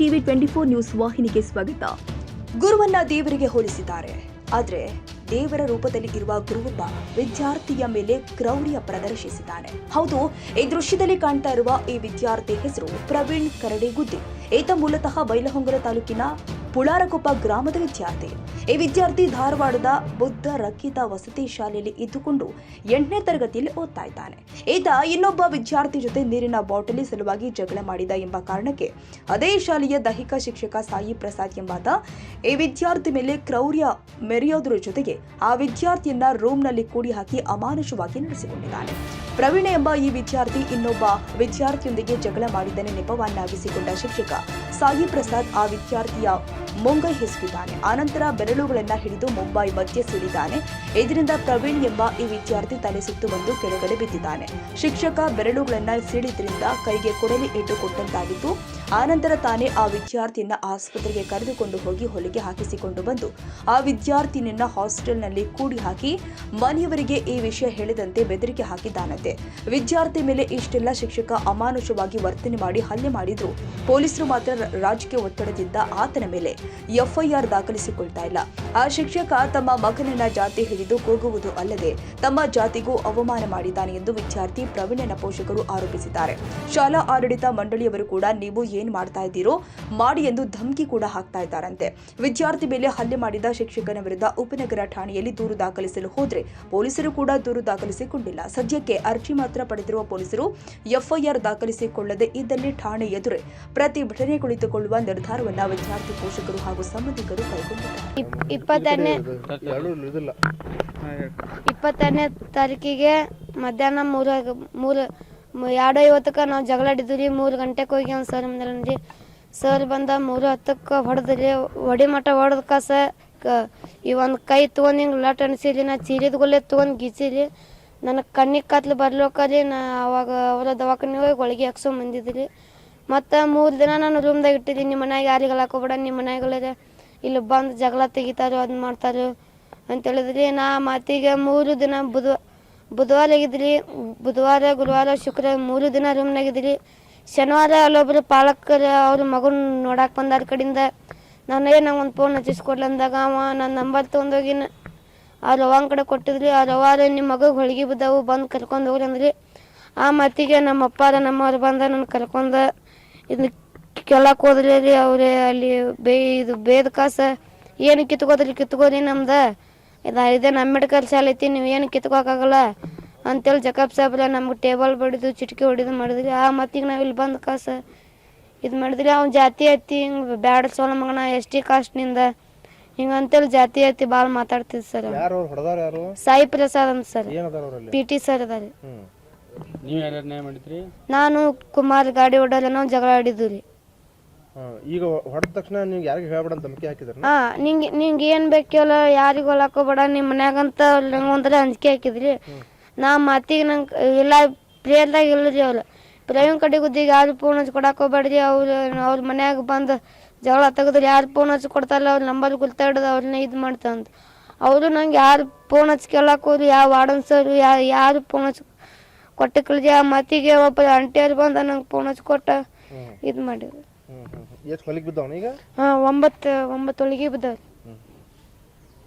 TV 24 news ವಾಹಿನಿಗೆ ಸ್ವಾಗತ. ಗುರುವನ್ನ ದೇವರಿಗೆ ಹೋಲಿಸಿದ್ದಾರೆ. ಆದರೆ ದೇವರ ರೂಪದಲ್ಲಿ ಇರುವ ಗುರುವೊಬ್ಬ ವಿದ್ಯಾರ್ಥಿಯ ಮೇಲೆ ಕ್ರೌರ್ಯ ಪ್ರದರ್ಶಿಸಿದ್ದಾನೆ. ಹೌದು, ಈ ದೃಶ್ಯದಲ್ಲಿ ಕಾಣ್ತಾ ಇರುವ ಈ ವಿದ್ಯಾರ್ಥಿ ಹೆಸರು ಪ್ರವೀಣ್ ಕರಡಿಗುದ್ದಿ. ಈತ ಮೂಲತಃ ಬೈಲಹೊಂಗಲ ತಾಲೂಕಿನ ಪುಳಾರಕೊಪ್ಪ ಗ್ರಾಮದ ವಿದ್ಯಾರ್ಥಿ. ಈ ವಿದ್ಯಾರ್ಥಿ ಧಾರವಾಡದ ಬುದ್ಧ ರಕ್ಷಿತ ವಸತಿ ಶಾಲೆಯಲ್ಲಿ ಇದ್ದುಕೊಂಡು 8ನೇ ತರಗತಿಯಲ್ಲಿ ಓದ್ತಾ ಇದ್ದಾನೆ. ಈತ ಇನ್ನೊಬ್ಬ ವಿದ್ಯಾರ್ಥಿ ಜೊತೆ ನೀರಿನ ಬಾಟಲಿ ಸಲುವಾಗಿ ಜಗಳ ಮಾಡಿದ ಎಂಬ ಕಾರಣಕ್ಕೆ ಅದೇ ಶಾಲೆಯ ದೈಹಿಕ ಶಿಕ್ಷಕ ಸಾಯಿ ಪ್ರಸಾದ್ ಎಂಬಾತ ಈ ವಿದ್ಯಾರ್ಥಿ ಮೇಲೆ ಕ್ರೌರ್ಯ ಮೆರೆಯೋದ್ರ ಜೊತೆಗೆ ಆ ವಿದ್ಯಾರ್ಥಿಯನ್ನ ರೂಮ್ನಲ್ಲಿ ಕೂಡಿ ಹಾಕಿ ಅಮಾನುಷವಾಗಿ ನಡೆಸಿಕೊಂಡಿದ್ದಾನೆ. ಪ್ರವೀಣ್ ಎಂಬ ಈ ವಿದ್ಯಾರ್ಥಿ ಇನ್ನೊಬ್ಬ ವಿದ್ಯಾರ್ಥಿಯೊಂದಿಗೆ ಜಗಳ ಮಾಡಿದ್ದನ್ನು ನೆಪವನ್ನಾಗಿಸಿಕೊಂಡ ಶಿಕ್ಷಕ ಸಾಯಿ ಪ್ರಸಾದ್ ಆ ವಿದ್ಯಾರ್ಥಿಯ ಮುಂಗೈ ಹಿಸುಕಿದ್ದಾನೆ. ಆನಂತರ ಬೆರಳುಗಳನ್ನ ಹಿಡಿದು ಮುಂಬೈ ಮಧ್ಯೆ ಸಿಡಿದ್ದಾನೆ. ಇದರಿಂದ ಪ್ರವೀಣ್ ಎಂಬ ಈ ವಿದ್ಯಾರ್ಥಿ ತಲೆ ಸುತ್ತು ಬಂದು ಕೆಳಗಡೆ ಬಿದ್ದಿದ್ದಾನೆ. ಶಿಕ್ಷಕ ಬೆರಳುಗಳನ್ನ ಸಿಡಿದ್ರಿಂದ ಕೈಗೆ ಕೊಡಲಿ ಏಟು ಕೊಟ್ಟಂತಾಗಿತ್ತು. ಆನಂತರ ತಾನೇ ಆ ವಿದ್ಯಾರ್ಥಿಯನ್ನ ಆಸ್ಪತ್ರೆಗೆ ಕರೆದುಕೊಂಡು ಹೋಗಿ ಹೊಲಿಗೆ ಹಾಕಿಸಿಕೊಂಡು ಬಂದು ಆ ವಿದ್ಯಾರ್ಥಿನಿಯನ್ನ ಹಾಸ್ಟೆಲ್ನಲ್ಲಿ ಕೂಡಿ ಹಾಕಿ ಮನೆಯವರಿಗೆ ಈ ವಿಷಯ ಹೇಳಿದಂತೆ ಬೆದರಿಕೆ ಹಾಕಿದ್ದಾನಂತೆ. ವಿದ್ಯಾರ್ಥಿ ಮೇಲೆ ಇಷ್ಟೆಲ್ಲ ಶಿಕ್ಷಕ ಅಮಾನುಷವಾಗಿ ವರ್ತನೆ ಮಾಡಿ ಹಲ್ಲೆ ಮಾಡಿದ್ರು ಪೊಲೀಸರು ಮಾತ್ರ ರಾಜಕೀಯ ಒತ್ತಡದಿಂದ ಆತನ ಮೇಲೆ ಎಫ್ಐಆರ್ ದಾಖಲಿಸಿಕೊಳ್ತಾ ಇಲ್ಲ. ಆ ಶಿಕ್ಷಕ ತಮ್ಮ ಮಗನನ್ನ ಜಾತಿ ಹಿಡಿದು ಕೂಗುವುದು ಅಲ್ಲದೆ ತಮ್ಮ ಜಾತಿಗೂ ಅವಮಾನ ಮಾಡಿದ್ದಾನೆ ಎಂದು ವಿದ್ಯಾರ್ಥಿ ಪ್ರವೀಣನ ಪೋಷಕರು ಆರೋಪಿಸಿದ್ದಾರೆ. ಶಾಲಾ ಆಡಳಿತ ಮಂಡಳಿಯವರು ಕೂಡ ನೀವು ಏನ್ ಮಾಡ್ತಾ ಇದ್ದೀರೋ ಮಾಡಿ ಎಂದು ಧಮಕಿ ಕೂಡ ಹಾಕ್ತಾ ಇದ್ದಾರಂತೆ. ವಿದ್ಯಾರ್ಥಿ ಮೇಲೆ ಹಲ್ಲೆ ಮಾಡಿದ ಶಿಕ್ಷಕನ ವಿರುದ್ಧ ಉಪನಗರ ಠಾಣೆಯಲ್ಲಿ ದೂರು ದಾಖಲಿಸಲು ಹೋದ್ರೆ ಪೊಲೀಸರು ಕೂಡ ದೂರು ದಾಖಲಿಸಿಕೊಂಡಿಲ್ಲ. ಸದ್ಯಕ್ಕೆ ಅರ್ಜಿ ಮಾತ್ರ ಪಡೆದಿರುವ ಪೊಲೀಸರು ಎಫ್ಐಆರ್ ದಾಖಲಿಸಿಕೊಳ್ಳದೆ ಇದ್ದಲ್ಲಿ ಠಾಣೆ ಎದುರೇ ಪ್ರತಿಭಟನೆ ಕುಳಿತುಕೊಳ್ಳುವ ನಿರ್ಧಾರವನ್ನ ವಿದ್ಯಾರ್ಥಿ ಪೋಷಕರು ಹಾಗೂ ಸಂಬಂಧಿಕರು ಕೈಗೊಂಡಿದ್ದಾರೆ. 22ನೇ ತಾರೀಕಿಗೆ ಮಧ್ಯಾಹ್ನ 2:50ಕ್ಕೆ ನಾವು ಜಗಳಾಡಿದ್ವಿ. 3 ಗಂಟೆಗೆ ಹೋಗಿ ಒಂದು ಸರ್ ಬಂದ್ರಿ. ಸರ್ ಬಂದ 3:10ಕ್ಕೆ ಹೊಡೆದ್ರಿ. ಹೊಡಿ ಮಠ ಹೊಡೆದ್ಕ ಈ ಒಂದು ಕೈ ತೊಗೊಂಡು ಹಿಂಗೆ ಲಟ್ ಅನಿಸಿರಿ. ನಾ ಚೀರಿದ್ಗೊಲ್ಲೆ ತೊಗೊಂಡು ಗೀಚಿರಿ. ನನಗೆ ಕಣ್ಣಿಗೆ ಕತ್ಲು ಬರ್ಲೋಕರಿ. ನಾ ಅವಾಗ ಅವರ ದವಾಖಾನೆ ಹೋಗಿ ಒಳಗೆ ಹಾಕ್ಸೋ ಬಂದಿದ್ರಿ. ಮತ್ತು 3 ದಿನ ನಾನು ರೂಮ್ದಾಗ ಇಟ್ಟಿದ್ದೆ. ನಿಮ್ಮ ಮನ್ಯಾಗ ಯಾರಿಗೆ ಹಾಕೋಬೇಡ, ನಿಮ್ಮ ಮನ್ಯಾಗಲ್ಲ ಇಲ್ಲಿ ಬಂದು ಜಗಳ ತೆಗಿತಾರೋ ಅದನ್ನ ಮಾಡ್ತಾರೋ ಅಂತ ಹೇಳಿದ್ರಿ. ನಾ ಮಾತಿಗೆ 3 ದಿನ ಬುಧವಾರ ಆಗಿದ್ರಿ. ಬುಧವಾರ ಗುರುವಾರ ಶುಕ್ರವಾರ 3 ದಿನ ರೂಮ್ನಾಗಿದ್ರಿ. ಶನಿವಾರ ಅಲ್ಲೊಬ್ರು ಪಾಲಕರು ಅವ್ರ ಮಗನ ನೋಡಕ್ಕೆ ಬಂದಾರ ಕಡೆಯಿಂದ ನಾನು ನಂಗೆ ಒಂದು ಫೋನ್ ಹಚ್ಚಿಸ್ಕೊಡ್ಲಿ ಅಂದಾಗ ಅವ ನನ್ನ ನಂಬರ್ ತೊಗೊಂಡೋಗಿ ಆ ರವಾನ ಕಡೆ ಕೊಟ್ಟಿದ್ರಿ. ಆ ರವಾರ ನಿಮ್ಮ ಮಗಗೆ ಹೊಳ್ಗೆ ಬಿದ್ದಾವು ಬಂದು ಕರ್ಕೊಂಡು ಹೋಗ್ರಿ ಅಂದ್ರಿ. ಆ ಮಾತಿಗೆ ನಮ್ಮ ಅಪ್ಪಾರ ನಮ್ಮವ್ರು ಬಂದ ನನ್ನ ಕರ್ಕೊಂಡು ಇದನ್ನ ಕೇಳಕ್ಕೆ ಹೋದ್ರಿ ರೀ. ಅವ್ರೆ ಅಲ್ಲಿ ಇದು ಬೇದ ಕಾಸ ಏನು ಕಿತ್ಕೋರಿ ನಮ್ದು ಇದೇನು ಅಂಬೇಡ್ಕರ್ ಶಾಲೆ ಐತಿ, ನೀವು ಏನು ಕಿತ್ಕೋಕಾಗಲ್ಲ ಅಂತೇಳಿ ಜಕಬ್ ಸಾಬ್ರ ನಮ್ಗೆ ಟೇಬಲ್ ಬಡಿದು ಚಿಟಿಕೆ ಹೊಡಿದು ಮಾಡಿದ್ರಿ. ಆ ಮತ್ತಿಗೆ ನಾವು ಇಲ್ಲಿ ಬಂದು ಕಾಸ ಇದು ಮಾಡಿದ್ರಿ. ಅವ್ನು ಜಾತಿ ಐತಿ ಹಿಂಗೆ ಬ್ಯಾಡ ಸೋಲ ಮಗನ ST ಕಾಸ್ಟ್ನಿಂದ ಹಿಂಗೆ ಅಂತೇಳಿ ಜಾತಿ ಐತಿ ಭಾಳ ಮಾತಾಡ್ತಿದ್ ಸರ್. ಸಾಯಿ ಪ್ರಸಾದ್ ಅಂತ ಸರ್, PT ಸರ್ ಅದಾರಿ. ನಾನು ಕುಮಾರ್ ಗಾಡಿ ಹೊಡಲ್ಲ ನಾವು ಜಗಳ ಆಡಿದ್ವಿ ರೀ. ಈಗ ಹೊಡೆದ ತಕ್ಷಣ ನೀವು ಯಾರಿಗೆ ಹೇಳ್ಬೇಡ ಅಂತ ಧಮಕಿ ಹಾಕಿದ್ರಿ? ನಿಂಗೆ ಏನು ಬೇಕಲ್ಲ ಯಾರಿಗೂ ಹಾಕೋಬೇಡ ನಿಮ್ಮ ಮನ್ಯಾಗಂತ ನಂಗೆ ಒಂಥರ ಅಂಜಿಕೆ ಹಾಕಿದ್ರಿ. ನಾ ಮಾತಿಗೆ ನಂಗೆ ಇಲ್ಲ ಪ್ರೇರ್ದಾಗ ಇಲ್ಲರಿ. ಅವ್ರು ಪ್ರವೀಣ್ ಕಡೆಗುದ್ದಿಗೆ ಯಾರು ಫೋನ್ ಹಚ್ಚಿ ಕೊಡಕ್ಕೆ ಹೋಗ್ಬೇಡ್ರಿ. ಅವ್ರ ಮನ್ಯಾಗ ಬಂದು ಜಗಳ ತೆಗೆದ್ರೆ ಯಾರು ಫೋನ್ ಹಚ್ಚಿ ಕೊಡ್ತಾರಲ್ಲ ಅವ್ರ ನಂಬರ್ ಗುರ್ತಾಡ್ದು ಅವ್ರನ್ನ ಇದು ಮಾಡ್ತಂತ ಅವರು ನಂಗೆ ಯಾರು ಫೋನ್ ಹಚ್ಚಿ ಕೇಳಕ್ಕೆ ಹೋದ್ರು ಯಾವ ವಾರ್ಡನ್ ಸರ್ ಯಾರು ಫೋನ್ ಹಚ್ಚಿ ಕೊಟ್ಟು ಕಳಿಸಿ. ಆ ಮಾತಿಗೆ ಒಬ್ಬ ಆಂಟಿಯವ್ರು ಬಂದ ನಂಗೆ ಫೋನ್ ಹಚ್ಚಿ ಕೊಟ್ಟ ಇದು ಮಾಡಿದ್ರು. ಹಾಂ 9 ಒಳಗೆ ಬಿದ್ದಾವ್ರಿ.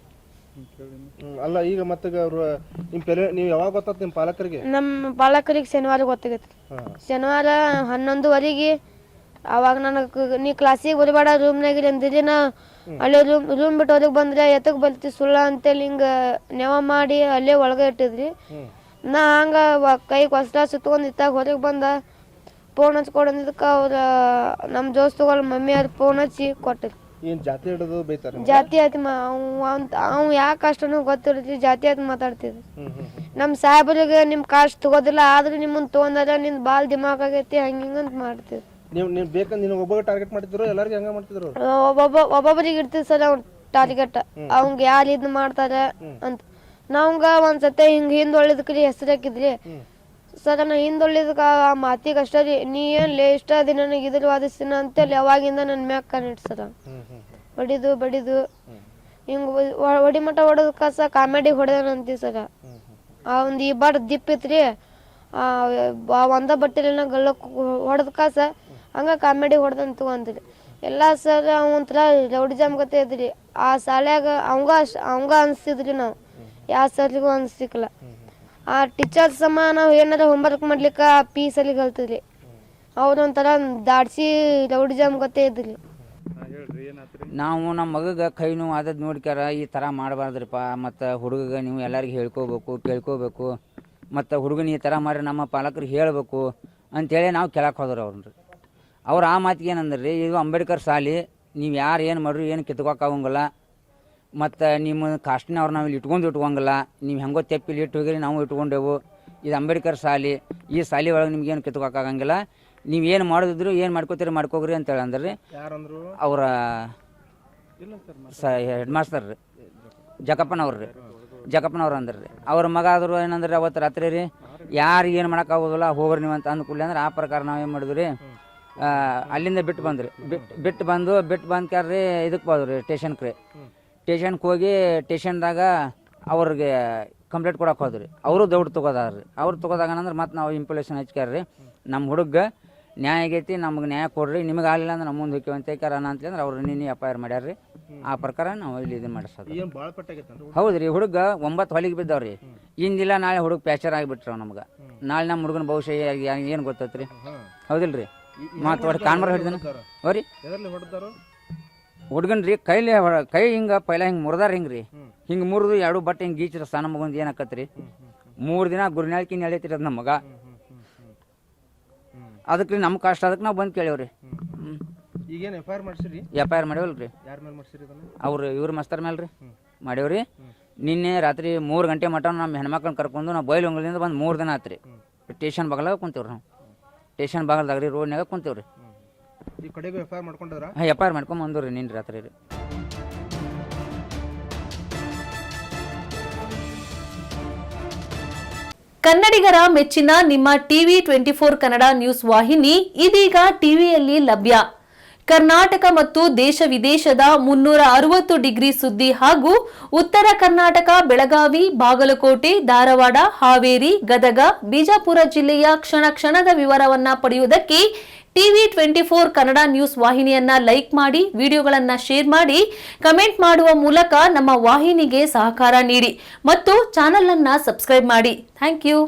ಅಲ್ಲ ಈಗ ಮತ್ತೆ ನೀವು ಯಾವಾಗ ಗೊತ್ತಾತ ನಿಮ್ಮ ಪಾಲಕರಿಗೆ? ನಮ್ಮ ಪಾಲಕರಿಗೆ ಶನಿವಾರ ಗೊತ್ತಾಗೈತಿ. ಶನಿವಾರ 11:15 ಅವಾಗ ನನಗೆ ನೀ ಕ್ಲಾಸಿಗೆ ಬರಬೇಡ ರೂಮ್ನಾಗಿರಿ ಅಂದಿರಿ. ನಾ ಅಲ್ಲೇ ರೂಮ್ ಬಿಟ್ಟು ಹೊರಗೆ ಬಂದ್ರೆ ಎತ್ತಕ್ಕೆ ಬರ್ತಿ ಸುಳ್ಳ ಅಂತೇಳಿ ಹಿಂಗೆ ನೆವ ಮಾಡಿ ಅಲ್ಲೇ ಒಳಗೆ ಇಟ್ಟಿದ್ರಿ. ನಾ ಹಂಗೆ ಕೈಗೆ ಹೊಸ ಸುತ್ಕೊಂಡು ಇತ್ತಾಗ ಹೊರಗೆ ಬಂದ ಫೋನ್ ಹಚ್ಚಿ ಕೊಡೋದಕ್ಕೆ ಅವ್ರ ನಮ್ಮ ದೋಸ್ತುಗಳು ಮಮ್ಮಿಯವ್ರು ಫೋನ್ ಹಚ್ಚಿ ಕೊಟ್ಟರು. ಜಾತಿ ಆಯ್ತು ಅವ್ ಯಾವ ಕಾಸ್ಟನು ಗೊತ್ತಿರತ್ರಿ, ಜಾತಿ ಆಯ್ತು ಮಾತಾಡ್ತಿದ್ರು. ನಮ್ಮ ಸಾಹೇಬರಿಗೆ ನಿಮ್ಮ ಕಾಸ್ಟ್ ತಗೋದಿಲ್ಲ ಆದ್ರೆ ನಿಮ್ಮನ್ನ ತೊಗೊಂಡಾರ ನಿನ್ ಭಾಳ ದಿಮಾಕ್ ಆಗೈತಿ ಹಂಗಿಂಗಂತ ಮಾಡ್ತಿದ್ರು. ಒಬ್ಬೊಬ್ಬರಿಗೆ ಇರ್ತಿದ್ ಸರ್ ಅವ್ನ ಟಾರ್ಗೆಟ್. ಅವಂಗ ಯಾರು ಇದ್ ಮಾಡ್ತಾರ ಅಂತ. ನಾವಂಗ ಒಂದ್ಸತಿ ಹಿಂಗ ಹಿಂದೊಳ್ಳಿದ್ಕ್ರಿ ಹೆಸರು ಹಾಕಿದ್ರಿ ಸರ್. ನಾ ಹಿಂದೊಳ್ಳಿದ್ಕ ಆ ಮಾತಿಗೆ ಅಷ್ಟ ರೀ ನೀ ಏನ್ ಇಷ್ಟ ಅದಿ ನನಗೆ ಇದ್ರ ವಾದಿಸ್ತೀನ ಅಂತೇಳಿ ಅವಾಗಿಂದ ನನ್ನ ಮ್ಯಾಗ ಕಣ್ಣಿಡ್ಸರ ಬಡಿದು ಹಿಂಗ ಹೊಡಿ ಮಠ ಹೊಡೋದಕ್ಕ ಸ ಕಾಮಿಡಿ ಹೊಡೆದನಂತೀವಿ ಸರ. ಆ ಒಂದು ಈ ಬಾಡ್ ದಿಪ್ ಇತ್ರಿ ಒಂದ ಬಟ್ಟೆಲಿನ ಗಲ್ಲಕ್ ಹೊಡೆದಕ್ಕ ಸ ಹಂಗ ಕಾಮಿಡಿ ಹೊಡೆದಂತು ಅಂದ್ರಿ. ಎಲ್ಲ ಸರ್ ಒಂಥರ ರೌಡಿ ಜಾಮ್ ಗತೆ ಇದ್ರಿ ಆ ಶಾಲ್ಯಾಗ ಅವಂಗ ಅನಿಸ್ತಿದ್ರಿ ನಾವು ಯಾವ ಸರ್ಲಿಗೂ ಅನಿಸ್ತಿಕ್ಕಲ್ಲ ಆ ಟೀಚರ್ಸ್ ಸಮ ನಾವು ಏನಾರ ಹೋಮ್ವರ್ಕ್ ಮಾಡ್ಲಿಕ್ಕೆ ಆ ಪೀಸಲ್ಲಿ ಕಲ್ತಿದ್ರಿ ಅವ್ರು ಒಂಥರ ದಾಡ್ಸಿ ರೌಡಿ ಜಾಮ್ ಗತೆ ಇದ್ರಿ. ನಾವು ನಮ್ಮ ಮಗಗೆ ಕೈ ನೋವು ಆದದ್ದು ನೋಡ್ಕ್ಯಾರ ಈ ಥರ ಮಾಡಬಾರ್ದ್ರಿಪ್ಪ ಮತ್ತು ಹುಡುಗಗೆ ನೀವು ಎಲ್ಲರಿಗೂ ಹೇಳ್ಕೋಬೇಕು ಕೇಳ್ಕೋಬೇಕು ಮತ್ತು ಹುಡುಗನ ಈ ಥರ ಮಾಡಿ ನಮ್ಮ ಪಾಲಕರಿಗೆ ಹೇಳಬೇಕು ಅಂಥೇಳಿ ನಾವು ಕೇಳಕ್ಕೆ ಹೋದ್ರೆ ಅವ್ರನ್ನ ಅವ್ರು ಆ ಮಾತಿಗೆ ಏನಂದ್ರಿ ಇದು ಅಂಬೇಡ್ಕರ್ ಶಾಲೆ ನೀವು ಯಾರು ಏನು ಮಾಡ್ರಿ ಏನು ಕಿತ್ಕೋಕ್ಕಾಗಂಗಿಲ್ಲ ಮತ್ತು ನಿಮ್ಮ ಕಾಸ್ಟಿನವ್ರು ನಾವು ಇಲ್ಲಿ ಇಟ್ಕೊಂಗಿಲ್ಲ ನೀವು ಹೆಂಗೋ ತೆಪ್ಪಿಲಿ ಇಟ್ಟು ಹೋಗಿರಿ ನಾವು ಇಟ್ಕೊಂಡೆವು ಇದು ಅಂಬೇಡ್ಕರ್ ಶಾಲೆ ಈ ಶಾಲೆ ಒಳಗೆ ನಿಮ್ಗೇನು ಕಿತ್ಕೋಕ್ಕಾಗಂಗಿಲ್ಲ ನೀವು ಏನು ಮಾಡೋದಿದ್ರು ಏನು ಮಾಡ್ಕೋತೀರಿ ಮಾಡ್ಕೋಗ್ರಿ ಅಂತೇಳಿ ಅಂದ್ರಿ. ಅವರ ಹೆಡ್ ಮಾಸ್ತರ್ ರೀ ಜಕಪ್ಪನವ್ರು ಅಂದ್ರಿ ಅವ್ರ ಮಗ ಆದರೂ ಏನಂದ್ರೆ ಅವತ್ತು ರಾತ್ರಿ ರೀ ಯಾರು ಏನು ಮಾಡೋಕ್ಕಾಗೋದಿಲ್ಲ ಹೋಗ್ರಿ ನೀವು ಅಂತ ಅಂದ್ಕೂಡ್ಲಿ ಅಂದ್ರೆ ಆ ಪ್ರಕಾರ ನಾವೇನು ಮಾಡಿದ್ವಿ ರೀ ಅಲ್ಲಿಂದ ಬಿಟ್ಟು ಬಂದ್ರಿ ಬಿಟ್ಟು ಬಂದ್ಕ್ಯಾರ್ರಿ ಇದಕ್ಕೆ ಹೋದ್ರಿ ಸ್ಟೇಷನ್ಗೆ ಹೋಗಿ ಸ್ಟೇಷನ್ದಾಗ ಅವ್ರಿಗೆ ಕಂಪ್ಲೇಂಟ್ ಕೊಡಕ್ಕೆ ಹೋದ್ರಿ ಅವರು ದೌಡ್ ತೊಗೋದಾರ್ರಿ ಅವ್ರು ತೊಗೋದಾಗ ಅಂದ್ರೆ ಮತ್ತೆ ನಾವು ಇಂಪ್ಲೇಷನ್ ಹಚ್ಕ್ಯಾರ್ರಿ ನಮ್ಮ ಹುಡುಗ ನ್ಯಾಯ ಆಗೈತಿ ನಮ್ಗೆ ನ್ಯಾಯ ಕೊಡ್ರಿ ನಿಮಗೆ ಆಗಲಿಲ್ಲ ಅಂದ್ರೆ ನಮ್ಮ ಮುಂದೆ ಹೋಗ್ತೀವಿ ಅಂತ ಕರಾನ ಅಂತಂದ್ರೆ ಅವ್ರು ನಿನ್ನೆ FIR ಮಾಡ್ಯಾರ್ರಿ ಆ ಪ್ರಕಾರ ನಾವು ಇಲ್ಲಿ ಇದನ್ನು ಮಾಡಿಸೋದು. ಹೌದು ರೀ ಹುಡುಗ 9 ಹೊಲಿಗೆ ಬಿದ್ದಾವ್ರಿ ಇಂದಿಲ್ಲ ನಾಳೆ ಹುಡುಗ ಪ್ಯಾಚರ್ ಆಗಿಬಿಟ್ರಿ ನಮ್ಗೆ ನಾಳೆ ನಮ್ಮ ಹುಡುಗನ ಭವಿಷ್ಯ ಏನು ಗೊತ್ತೈತ್ರಿ ಹೌದಿಲ್ಲ ರೀ ಮತ್ತು ಒಟ್ಟು ಕಾನ್ಮರ ಹಿಡಿದನ ಅವ್ರಿ ಹುಡುಗನ್ ರೀ ಕೈ ಹಿಂಗೆ ಪೈಲ ಹಿಂಗೆ ಮುರಿದಾರ ಹಿಂಗೆ ರೀ ಹಿಂಗೆ ಮುರಿದು 2 ಬಟ್ಟೆ ಹಿಂಗೆ ಗೀಚ್ರ ಸಣ್ಣ ಮಗೊಂದು ಏನಾಕತ್ರಿ 3 ದಿನ ಗುರುನಾಳ್ಕಿ ನಡೀತಿರೋದು ನಮ್ಮ ಮಗ ಅದಕ್ಕೆ ನಮ್ಮ ಕಾಸ್ಟ್ ಅದಕ್ಕೆ ನಾವು ಬಂದು ಕೇಳೇವ್ರಿ. ಈಗೇನು FIR ಮಾಡೇವಲ್ರಿ ಅವ್ರು ಇವ್ರ ಮಸ್ತರ್ ಮೇಲೆ ರೀ ಮಾಡೇವ್ರಿ. ನಿನ್ನೆ ರಾತ್ರಿ 3 ಗಂಟೆ ಮಟ್ಟ ನಮ್ಮ ಹೆಣ್ಮಕ್ಳನ್ನ ಕರ್ಕೊಂಡು ನಾವು ಬೈಲೊಂಗಲಿಂದ ಬಂದು 3 ದಿನ ಆತ್ರಿ ಸ್ಟೇಷನ್ ಬಾಗಲಾಗ ಕುಂತೇವ್ರಿ ನಾವು ಸ್ಟೇಷನ್ ಬಾಗಲ್ದಾಗ ರೀ ರೋಡ್ನಾಗ ಕುಂತೇವ್ರಿ. FIR ಮಾಡ್ಕೊಂಡು ಬಂದವ್ರಿ ನಿನ್ನೆ ರಾತ್ರಿ ರೀ. ಕನ್ನಡಿಗರ ಮೆಚ್ಚಿನ ನಿಮ್ಮ ಟಿವಿ 24 ಕನ್ನಡ ನ್ಯೂಸ್ ವಾಹಿನಿ ಇದೀಗ ಟಿವಿಯಲ್ಲಿ ಲಭ್ಯ. ಕರ್ನಾಟಕ ಮತ್ತು ದೇಶ ವಿದೇಶದ 360 ಡಿಗ್ರಿ ಸುದ್ದಿ ಹಾಗೂ ಉತ್ತರ ಕರ್ನಾಟಕ, ಬೆಳಗಾವಿ, ಬಾಗಲಕೋಟೆ, ಧಾರವಾಡ, ಹಾವೇರಿ, ಗದಗ, ಬಿಜಾಪುರ ಜಿಲ್ಲೆಯ ಕ್ಷಣ ಕ್ಷಣದ ವಿವರವನ್ನ ಪಡೆಯುವುದಕ್ಕೆ ಟಿವಿ 24 ಕನ್ನಡ ನ್ಯೂಸ್ ವಾಹಿನಿಯನ್ನ ಲೈಕ್ ಮಾಡಿ, ವಿಡಿಯೋಗಳನ್ನ ಶೇರ್ ಮಾಡಿ, ಕಮೆಂಟ್ ಮಾಡುವ ಮೂಲಕ ನಮ್ಮ ವಾಹಿನಿಗೆ ಸಹಕಾರ ನೀಡಿ ಮತ್ತು ಚಾನೆಲ್ ಅನ್ನ ಸಬ್ಸ್ಕ್ರೈಬ್ ಮಾಡಿ. Thank you.